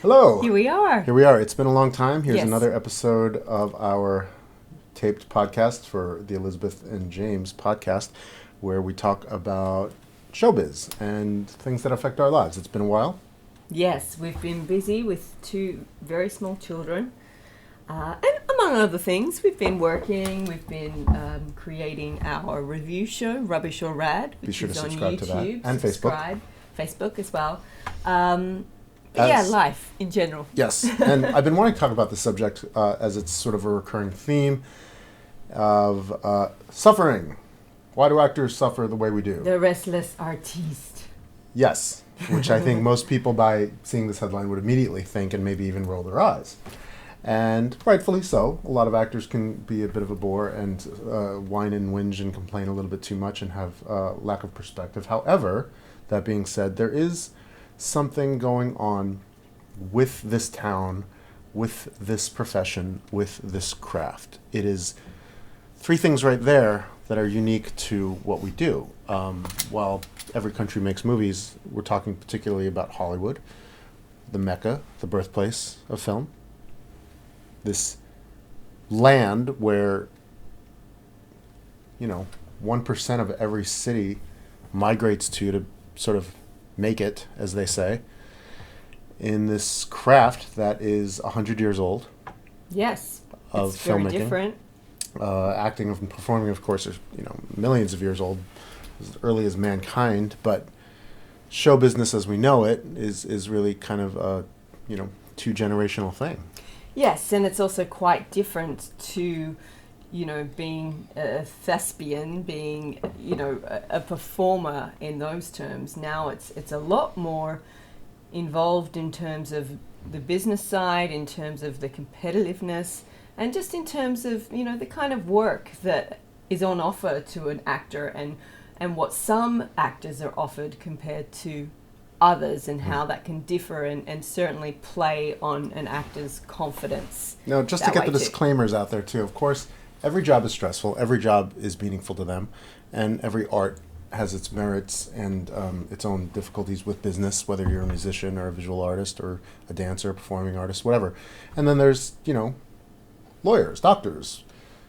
Hello. Here we are. Here we are. It's been a long time. Here's Yes. another episode of our taped podcast for the Elizabeth and James podcast, where we talk about showbiz and things that affect our lives. It's been a while. Yes, we've been busy with two very small children. And among other things, we've been working, we've been creating our review show, Rubbish or Rad, Be which sure to is on subscribe to that. YouTube. And subscribe. Facebook as well. Yeah, life in general. Yes. And I've been wanting to talk about this subject as it's sort of a recurring theme of suffering. Why do actors suffer the way we do? The restless artiste. Yes. Which I think most people, by seeing this headline, would immediately think and maybe even roll their eyes. And rightfully so. A lot of actors can be a bit of a bore and whine and whinge and complain a little bit too much and have lack of perspective. However, that being said, there is something going on with this town, with this profession, with this craft. It is three things right there that are unique to what we do. While every country makes movies, we're talking particularly about Hollywood, the Mecca, the birthplace of film. This land where, 1% of every city migrates to sort of make it, as they say, in this craft that is 100 years old. Yes, of it's very filmmaking. different. Acting and performing, of course, are millions of years old, as early as mankind. But show business, as we know it, is really kind of a two-generational thing. Yes, and it's also quite different to, being a thespian, being, a performer in those terms. Now it's a lot more involved in terms of the business side, in terms of the competitiveness, and just in terms of, the kind of work that is on offer to an actor and what some actors are offered compared to others, and how that can differ and certainly play on an actor's confidence. Now, just to get the disclaimers out there too, of course, every job is stressful, every job is meaningful to them, and every art has its merits and its own difficulties with business, whether you're a musician or a visual artist or a dancer, a performing artist, whatever. And then there's, lawyers, doctors,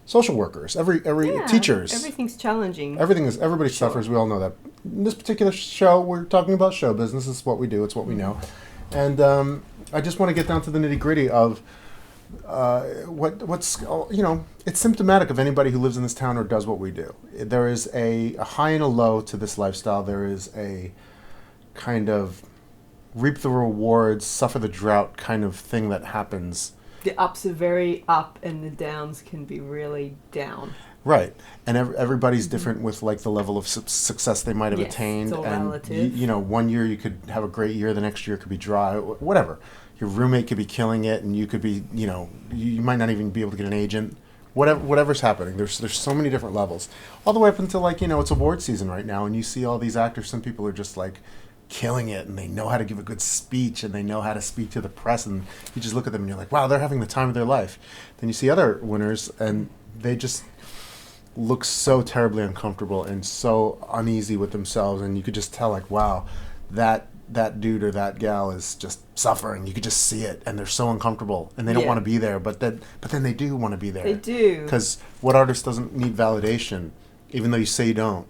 social workers, every teachers. Everything's challenging. Everybody suffers. We all know that. In this particular show, we're talking about show business. It's what we do. It's what we know. And I just want to get down to the nitty gritty of what's it's symptomatic of anybody who lives in this town or does what we do. There is a high and a low to this lifestyle. There is a kind of reap the rewards, suffer the drought kind of thing that happens. The ups are very up and the downs can be really down. Right. And everybody's different with like the level of success they might have attained. It's all and relative. One year you could have a great year, the next year could be dry, whatever. Your roommate could be killing it and you could be, you might not even be able to get an agent. Whatever's happening. There's so many different levels. All the way up until it's award season right now and you see all these actors, some people are just like killing it and they know how to give a good speech and they know how to speak to the press and you just look at them and you're like, wow, they're having the time of their life. Then you see other winners and they just look so terribly uncomfortable and so uneasy with themselves, and you could just tell like, wow, that dude or that gal is just suffering. You could just see it, and they're so uncomfortable and they don't want to be there, but then they do want to be there. They do, because what artist doesn't need validation, even though you say you don't?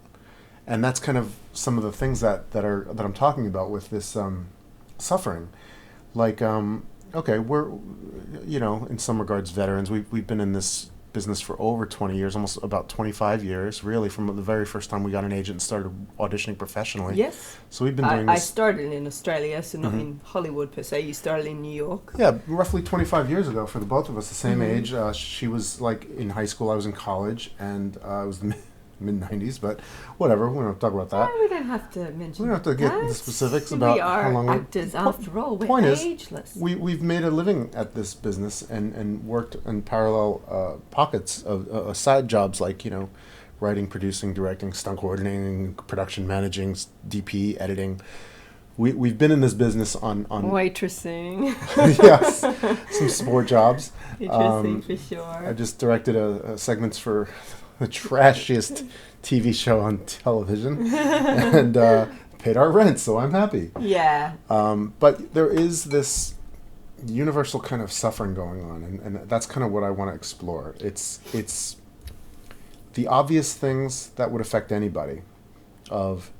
And that's kind of some of the things that I'm talking about with this suffering. Like, okay, we're in some regards veterans. We've been in this business for over 20 years, almost about 25 years, really, from the very first time we got an agent and started auditioning professionally. Yes. So we've been doing this. I started in Australia, so not in Hollywood per se. You started in New York. Yeah, roughly 25 years ago for the both of us, the same age. She was like in high school, I was in college, and it was the mid-90s, but whatever, we don't talk about that. We don't have to mention We don't have to get into specifics about how long we are actors after all. We're point ageless. Is, we've made a living at this business and worked in parallel pockets of side jobs like, writing, producing, directing, stunt coordinating, production managing, DP, editing. We've been in this business on waitressing. Yes, some sport jobs. Interesting for sure. I just directed a segments for the trashiest TV show on television, and paid our rent, so I'm happy. Yeah. But there is this universal kind of suffering going on, and that's kind of what I want to explore. It's the obvious things that would affect anybody. Of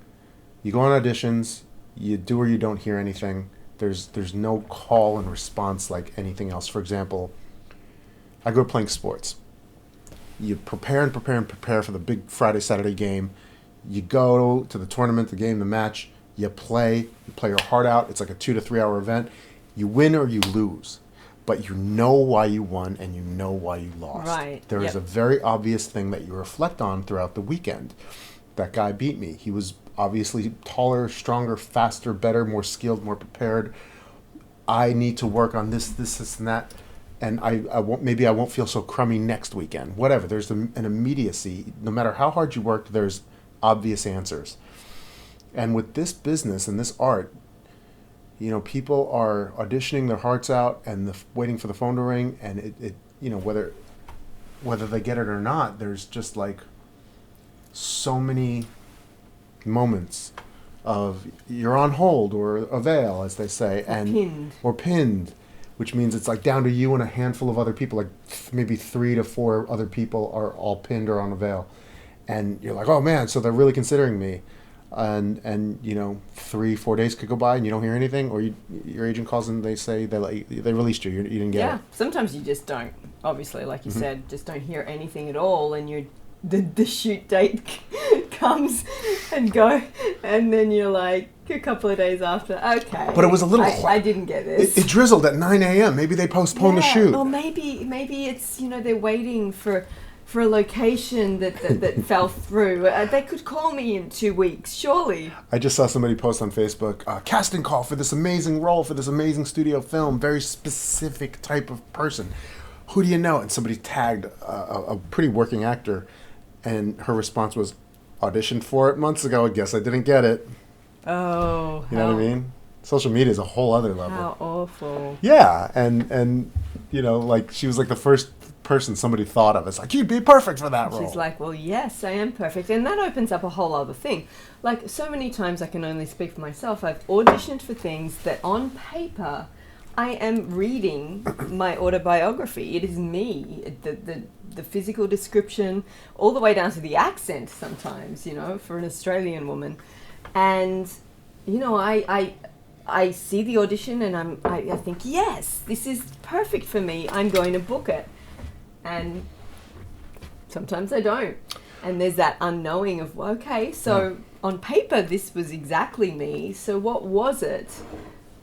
you go on auditions, you do or you don't hear anything. There's no call and response like anything else. For example, I grew up playing sports. You prepare and prepare and prepare for the big Friday, Saturday game. You go to the tournament, the game, the match. You play your heart out. It's like a 2 to 3 hour event. You win or you lose, but you know why you won and you know why you lost. Right. There is a very obvious thing that you reflect on throughout the weekend. That guy beat me. He was obviously taller, stronger, faster, better, more skilled, more prepared. I need to work on this, and that. And I won't feel so crummy next weekend. Whatever. There's an immediacy. No matter how hard you worked, there's obvious answers. And with this business and this art, people are auditioning their hearts out and waiting for the phone to ring, and it whether they get it or not, there's just like so many moments of you're on hold or avail, as they say, or pinned, which means it's like down to you and a handful of other people, like maybe 3 to 4 other people are all pinned or on avail, and you're like, oh man, so they're really considering me. And 3-4 days could go by and you don't hear anything, or your agent calls and they say they released you. You didn't get it. Yeah, sometimes you just don't. Obviously, like you said, just don't hear anything at all, and the shoot date comes and go, and then you're like a couple of days after, okay. But it was a little. I didn't get this. It drizzled at 9 a.m. Maybe they postponed the shoot. Or maybe it's they're waiting for a location that fell through. They could call me in 2 weeks, surely. I just saw somebody post on Facebook, casting call for this amazing role, for this amazing studio film, very specific type of person. Who do you know? And somebody tagged a pretty working actor, and her response was, auditioned for it months ago, I guess I didn't get it. Oh. You know what I mean? Social media is a whole other level. How awful. Yeah, and like she was like the first person somebody thought of. It's like, you'd be perfect for that role. She's like, well, yes, I am perfect. And that opens up a whole other thing. Like, so many times, I can only speak for myself, I've auditioned for things that on paper, I am reading my autobiography. It is me, the physical description, all the way down to the accent sometimes, for an Australian woman. And, I see the audition and I think, yes, this is perfect for me. I'm going to book it. And sometimes I don't. And there's that unknowing of, okay, so on paper this was exactly me. So what was it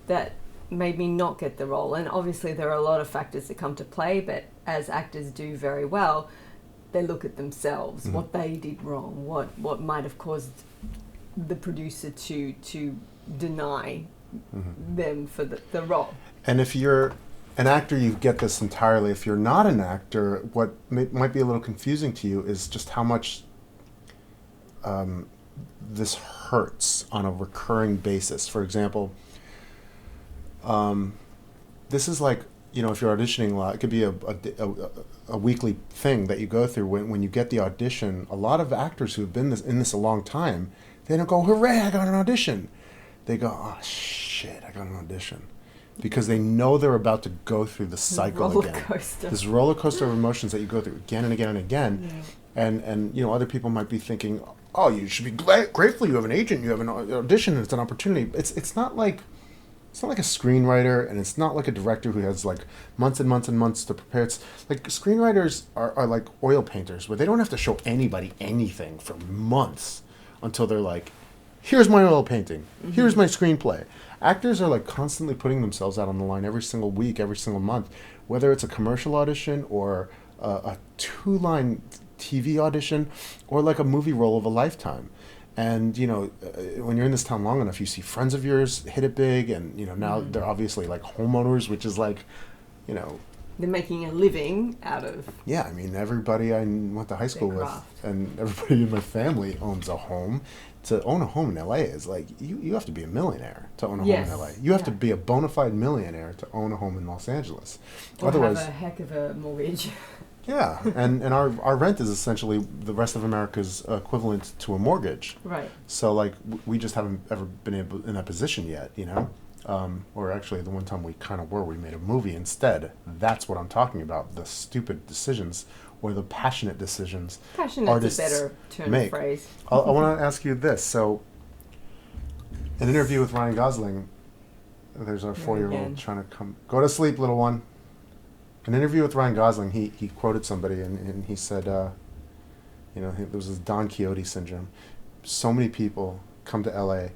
that made me not get the role? And obviously there are a lot of factors that come to play, but as actors do very well, they look at themselves, what they did wrong, what might have caused the producer to deny them for the role. And if you're an actor, you get this entirely. If you're not an actor, what might be a little confusing to you is just how much this hurts on a recurring basis. For example, this is like, if you're auditioning a lot, it could be a weekly thing that you go through. When you get the audition, a lot of actors who have been in this a long time, they don't go, hooray, I got an audition. They go, oh shit, I got an audition. Because they know they're about to go through the cycle again. This roller coaster of emotions that you go through again and again and again. Yeah. And other people might be thinking, oh, you should be grateful you have an agent, you have an audition, and it's an opportunity. It's not like a screenwriter, and it's not like a director who has like months and months and months to prepare. It's like screenwriters are like oil painters, where they don't have to show anybody anything for months until they're like, here's my oil painting, here's my screenplay. Actors are like constantly putting themselves out on the line every single week, every single month, whether it's a commercial audition or a 2-line TV audition or like a movie role of a lifetime. And, when you're in this town long enough, you see friends of yours hit it big, and, now they're obviously like homeowners, which is like, they're making a living out of. Yeah, I mean, everybody I went to high school with and everybody in my family owns a home. To own a home in LA is like, you have to be a millionaire to own a home in LA. You have to be a bona fide millionaire to own a home in Los Angeles. Or otherwise, have a heck of a mortgage. Yeah, and our rent is essentially the rest of America's equivalent to a mortgage. Right. So like we just haven't ever been able in that position yet, or actually the one time we kind of were, we made a movie instead. That's what I'm talking about. The stupid decisions or the passionate decisions Passionate's artists a better turn make. of phrase. I want to ask you this. So, an interview with Ryan Gosling, there's our 4-year-old trying to go to sleep, little one. An interview with Ryan Gosling, he quoted somebody and he said, there was this Don Quixote syndrome. So many people come to LA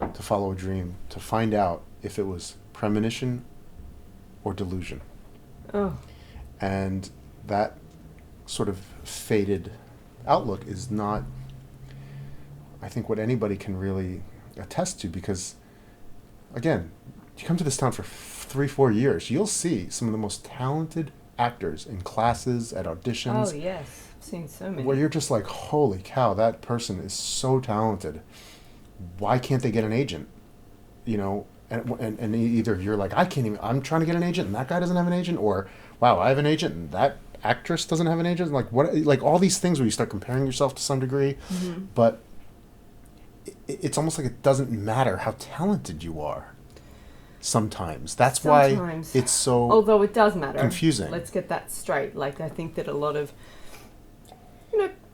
to follow a dream, to find out if it was premonition or delusion. Oh. And that sort of faded outlook is not, I think, what anybody can really attest to, because, again, you come to this town for 3-4 years, you'll see some of the most talented actors in classes, at auditions. Oh, yes. I've seen so many. Where you're just like, holy cow, that person is so talented. Why can't they get an agent? And either you're like, I'm trying to get an agent and that guy doesn't have an agent, or wow, I have an agent and that actress doesn't have an agent. Like what? Like all these things where you start comparing yourself to some degree, but it's almost like it doesn't matter how talented you are. Sometimes that's why it's so. Although it does matter. Confusing. Let's get that straight. Like I think that a lot of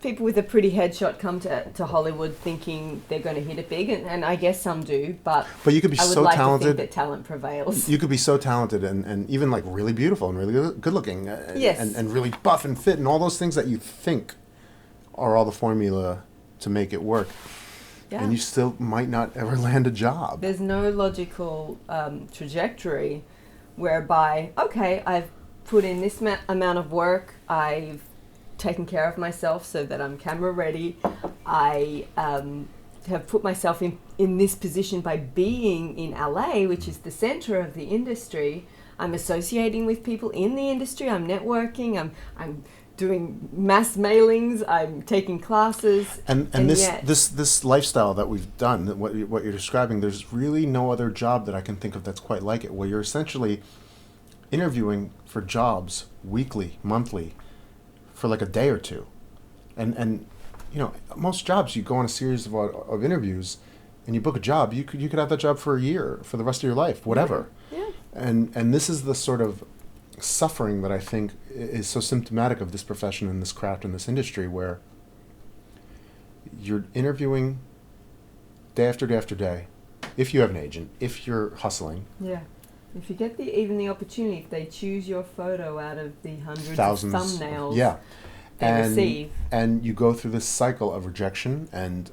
people with a pretty headshot come to Hollywood thinking they're going to hit it big, and I guess some do, but you could be I would so like talented to think that talent prevails. You could be so talented and even like really beautiful and really good looking, yes, and really buff and fit and all those things that you think are all the formula to make it work. Yeah. And you still might not ever land a job. There's no logical trajectory whereby, okay, I've put in this amount of work, I've taken care of myself so that I'm camera ready, I have put myself in this position by being in LA, which is the center of the industry. I'm associating with people in the industry, I'm networking, I'm doing mass mailings, I'm taking classes, and this lifestyle that we've done, what you're describing, there's really no other job that I can think of that's quite like it, where you're essentially interviewing for jobs weekly, monthly, for like a day or two, and most jobs you go on a series of interviews, and you book a job, you could have that job for a year, for the rest of your life, whatever. Yeah. And this is the sort of suffering that I think is so symptomatic of this profession and this craft and this industry, where you're interviewing day after day after day, if you have an agent, if you're hustling. Yeah. If you get even the opportunity, if they choose your photo out of the thousands of thumbnails they receive. And you go through this cycle of rejection and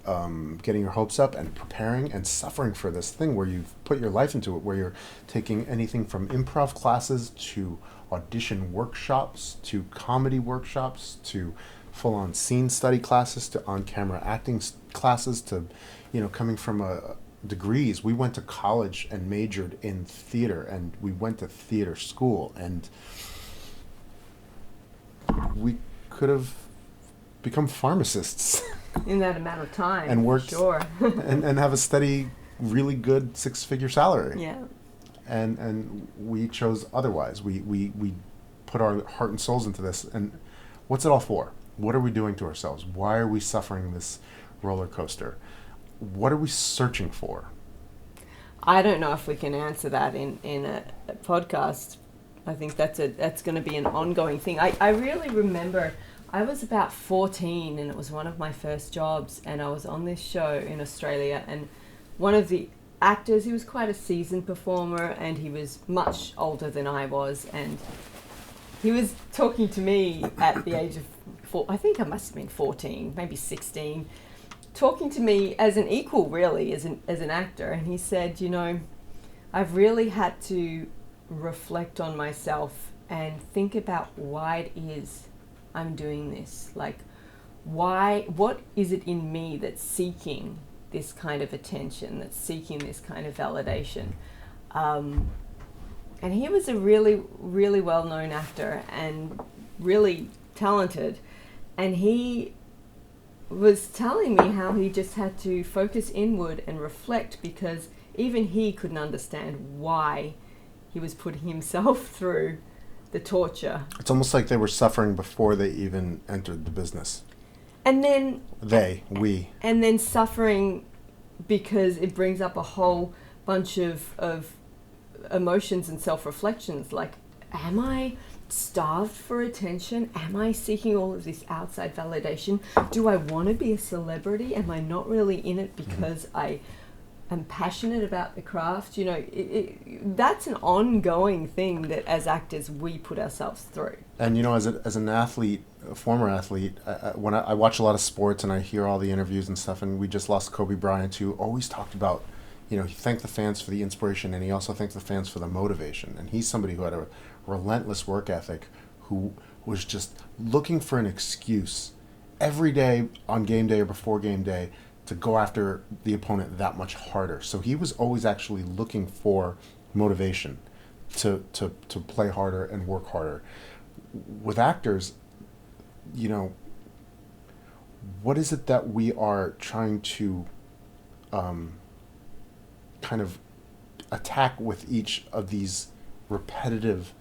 getting your hopes up and preparing and suffering for this thing where you've put your life into it, where you're taking anything from improv classes to audition workshops to comedy workshops to full-on scene study classes to on-camera acting classes to, coming from degrees. We went to college and majored in theater, and we went to theater school, and we could have become pharmacists in that amount of time and worked and have a steady, really good 6-figure salary. Yeah. And we chose otherwise. We put our heart and souls into this. And what's it all for? What are we doing to ourselves? Why are we suffering this roller coaster? What are we searching for? I don't know if we can answer that in a podcast. I think that's going to be an ongoing thing. I really remember I was about 14 and it was one of my first jobs, and I was on this show in Australia, and one of the actors, he was quite a seasoned performer and he was much older than I was, and he was talking to me at the age of I think I must have been 14, maybe 16, talking to me as an equal, really, as an actor. And he said, I've really had to reflect on myself and think about why it is I'm doing this. Like, what is it in me that's seeking this kind of attention, that's seeking this kind of validation? And he was a really, really well-known actor and really talented. And he was telling me how he just had to focus inward and reflect, because even he couldn't understand why he was putting himself through the torture. It's almost like they were suffering before they even entered the business. And then... we. And then suffering because it brings up a whole bunch of emotions and self-reflections, like, am I starved for attention? Am I seeking all of this outside validation? Do I want to be a celebrity? Am I not really in it because I am passionate about the craft? You know, that's an ongoing thing that as actors we put ourselves through. And you know, as an athlete, a former athlete, when I watch a lot of sports and I hear all the interviews and stuff, and we just lost Kobe Bryant, who always talked about, you know, he thanked the fans for the inspiration, and he also thanked the fans for the motivation. And he's somebody who had a relentless work ethic, who was just looking for an excuse every day on game day or before game day to go after the opponent that much harder. So he was always actually looking for motivation to play harder and work harder. With actors, you know, what is it that we are trying to kind of attack with each of these repetitive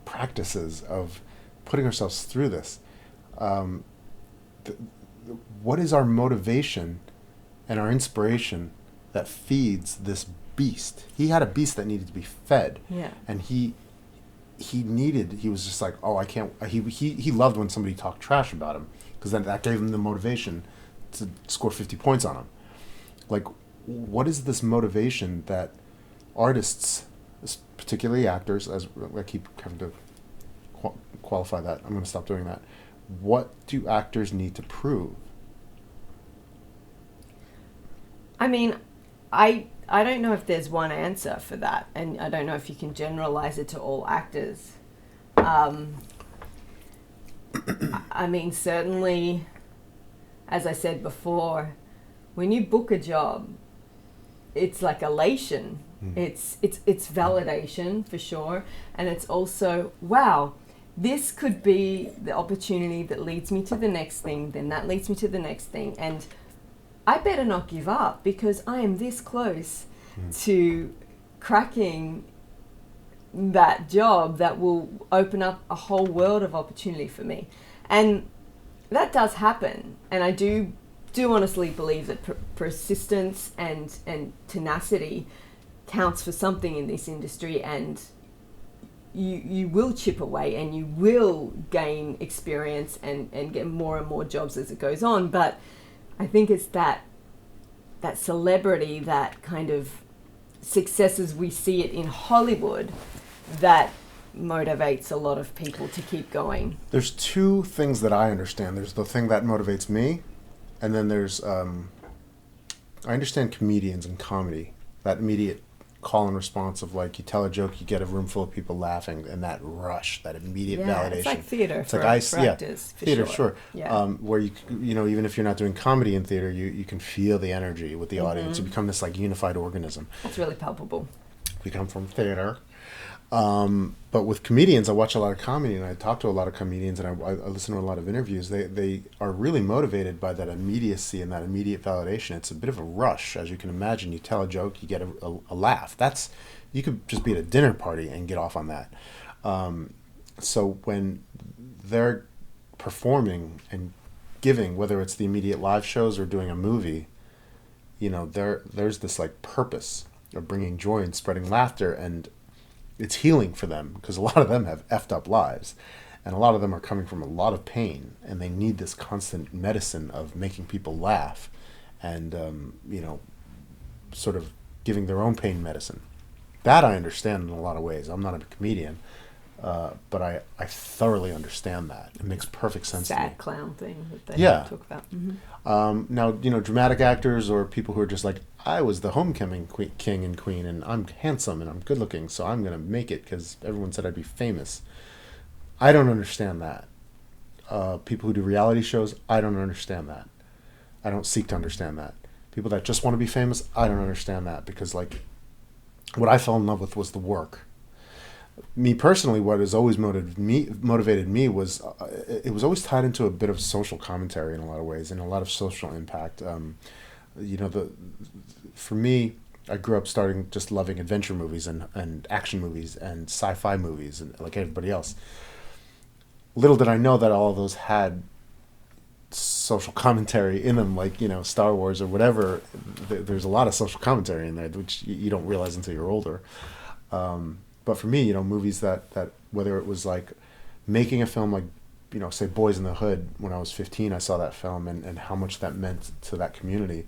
practices of putting ourselves through this? What is our motivation and our inspiration that feeds this beast? He had a beast that needed to be fed. Yeah. And he was just like, oh, I can't, he loved when somebody talked trash about him, because then that gave him the motivation to score 50 points on him. Like, what is this motivation that artists, particularly actors, as I keep having to qualify that, I'm going to stop doing that. What do actors need to prove? I mean, I don't know if there's one answer for that, and I don't know if you can generalize it to all actors. I mean, certainly, as I said before, when you book a job, it's like elation. It's validation for sure, and it's also, wow, this could be the opportunity that leads me to the next thing, then that leads me to the next thing, and I better not give up because I am this close to cracking that job that will open up a whole world of opportunity for me. And that does happen, and I do honestly believe that persistence and tenacity counts for something in this industry, and you will chip away and you will gain experience and get more and more jobs as it goes on. But I think it's that celebrity, that kind of success as we see it in Hollywood, that motivates a lot of people to keep going. There's two things that I understand. There's the thing that motivates me, and then there's I understand comedians and comedy, that immediate call and response of, like, you tell a joke, you get a room full of people laughing, and that rush, that immediate validation. It's like theater for actors, for theater, sure. Yeah. Where you know, even if you're not doing comedy in theater, you can feel the energy with the audience. You become this like unified organism. It's really palpable. We come from theater. But with comedians, I watch a lot of comedy, and I talk to a lot of comedians, and I listen to a lot of interviews. They are really motivated by that immediacy and that immediate validation. It's a bit of a rush, as you can imagine. You tell a joke, you get a laugh. You could just be at a dinner party and get off on that. So when they're performing and giving, whether it's the immediate live shows or doing a movie, you know, there's this like purpose of bringing joy and spreading laughter, and it's healing for them, because a lot of them have effed up lives, and a lot of them are coming from a lot of pain, and they need this constant medicine of making people laugh and you know, sort of giving their own pain medicine. That I understand in a lot of ways. I'm not a comedian, but I thoroughly understand that. It makes perfect sense to me. Sad clown thing that they talk about. Mm-hmm. Now, you know, dramatic actors or people who are just like, I was the homecoming king and queen, and I'm handsome and I'm good looking, so I'm going to make it because everyone said I'd be famous. I don't understand that. People who do reality shows, I don't understand that. I don't seek to understand that. People that just want to be famous, I don't understand that, because, like, what I fell in love with was the work. Me personally, what has always motivated me was it was always tied into a bit of social commentary in a lot of ways, and a lot of social impact. You know, for me, I grew up starting just loving adventure movies and action movies and sci-fi movies, and like everybody else. Little did I know that all of those had social commentary in them, like, you know, Star Wars or whatever. There's a lot of social commentary in there, which you don't realize until you're older. But for me, movies that whether it was like making a film like, say Boys in the Hood, when I was 15, I saw that film and how much that meant to that community.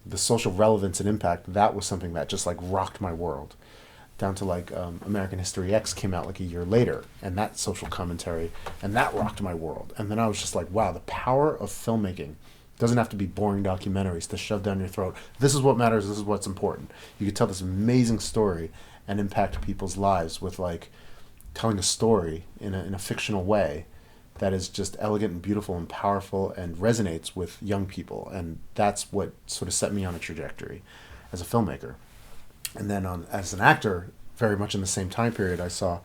The social relevance and impact, that was something that just like rocked my world. Down to like American History X came out like a year later, and that social commentary, and that rocked my world. And then I was just like, wow, the power of filmmaking. Doesn't have to be boring documentaries to shove down your throat. This is what matters. This is what's important. You could tell this amazing story and impact people's lives with like telling a story in a fictional way that is just elegant and beautiful and powerful and resonates with young people. And that's what sort of set me on a trajectory as a filmmaker. And then as an actor, very much in the same time period, I saw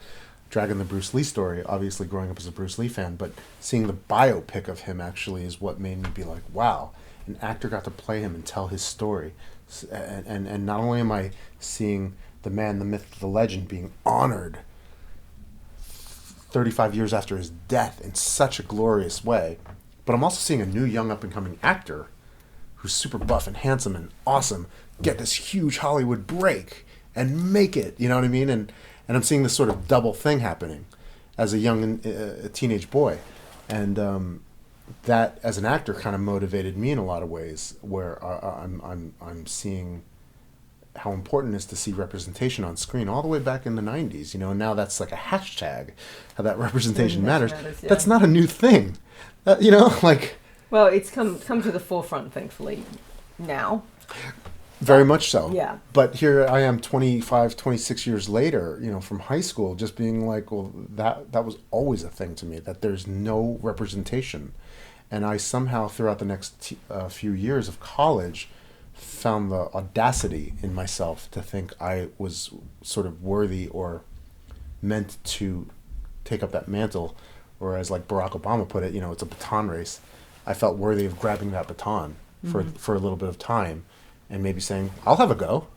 Dragon the Bruce Lee story, obviously growing up as a Bruce Lee fan, but seeing the biopic of him actually is what made me be like, wow, an actor got to play him and tell his story. And not only am I seeing the man, the myth, the legend being honored 35 years after his death in such a glorious way, but I'm also seeing a new young up-and-coming actor who's super buff and handsome and awesome get this huge Hollywood break and make it, you know what I mean? And I'm seeing this sort of double thing happening as a young a teenage boy. And that, as an actor, kind of motivated me in a lot of ways, where I'm seeing how important it is to see representation on screen all the way back in the 90s, and now that's like a hashtag, how that representation matters. Yeah. That's not a new thing, like... Well, it's come to the forefront, thankfully, now. Very much so. Yeah. But here I am 25, 26 years later, from high school, just being like, well, that was always a thing to me, that there's no representation. And I somehow, throughout the next few years of college, found the audacity in myself to think I was sort of worthy or meant to take up that mantle, or as like Barack Obama put it, it's a baton race. I felt worthy of grabbing that baton for a little bit of time and maybe saying, I'll have a go,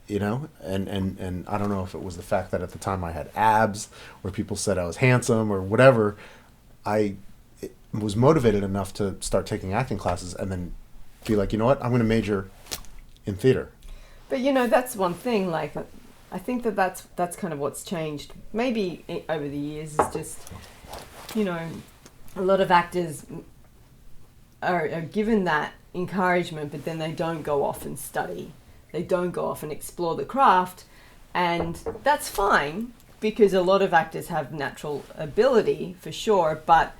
and I don't know if it was the fact that at the time I had abs or people said I was handsome or whatever. I was motivated enough to start taking acting classes and then be like, you know what, I'm going to major in theater. But that's one thing. Like, I think that's kind of what's changed. Maybe over the years is just, a lot of actors are given that encouragement, but then they don't go off and study. They don't go off and explore the craft, and that's fine because a lot of actors have natural ability for sure. But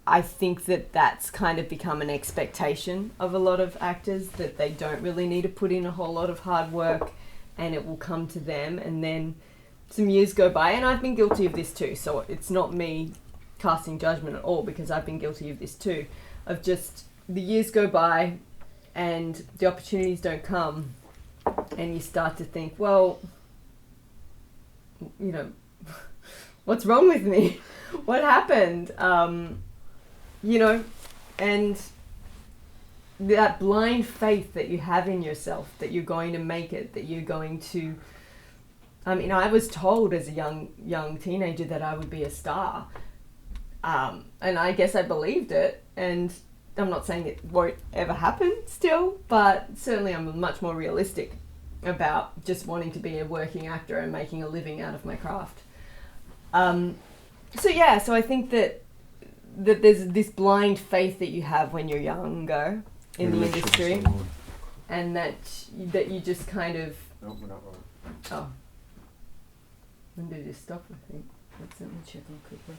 I think that's kind of become an expectation of a lot of actors, that they don't really need to put in a whole lot of hard work and it will come to them. And then some years go by, and I've been guilty of this too, so it's not me casting judgment at all, because I've been guilty of this too, of just the years go by and the opportunities don't come, and you start to think, well, what's wrong with me? What happened? And that blind faith that you have in yourself, that you're going to make it, that you're going to... I was told as a young teenager that I would be a star. And I guess I believed it. And I'm not saying it won't ever happen still, but certainly I'm much more realistic about just wanting to be a working actor and making a living out of my craft. So I think that there's this blind faith that you have when you're younger in the industry, and that you just kind of... No, we're not rolling. Oh. When did it stop, I think? Let's let me check on quickly.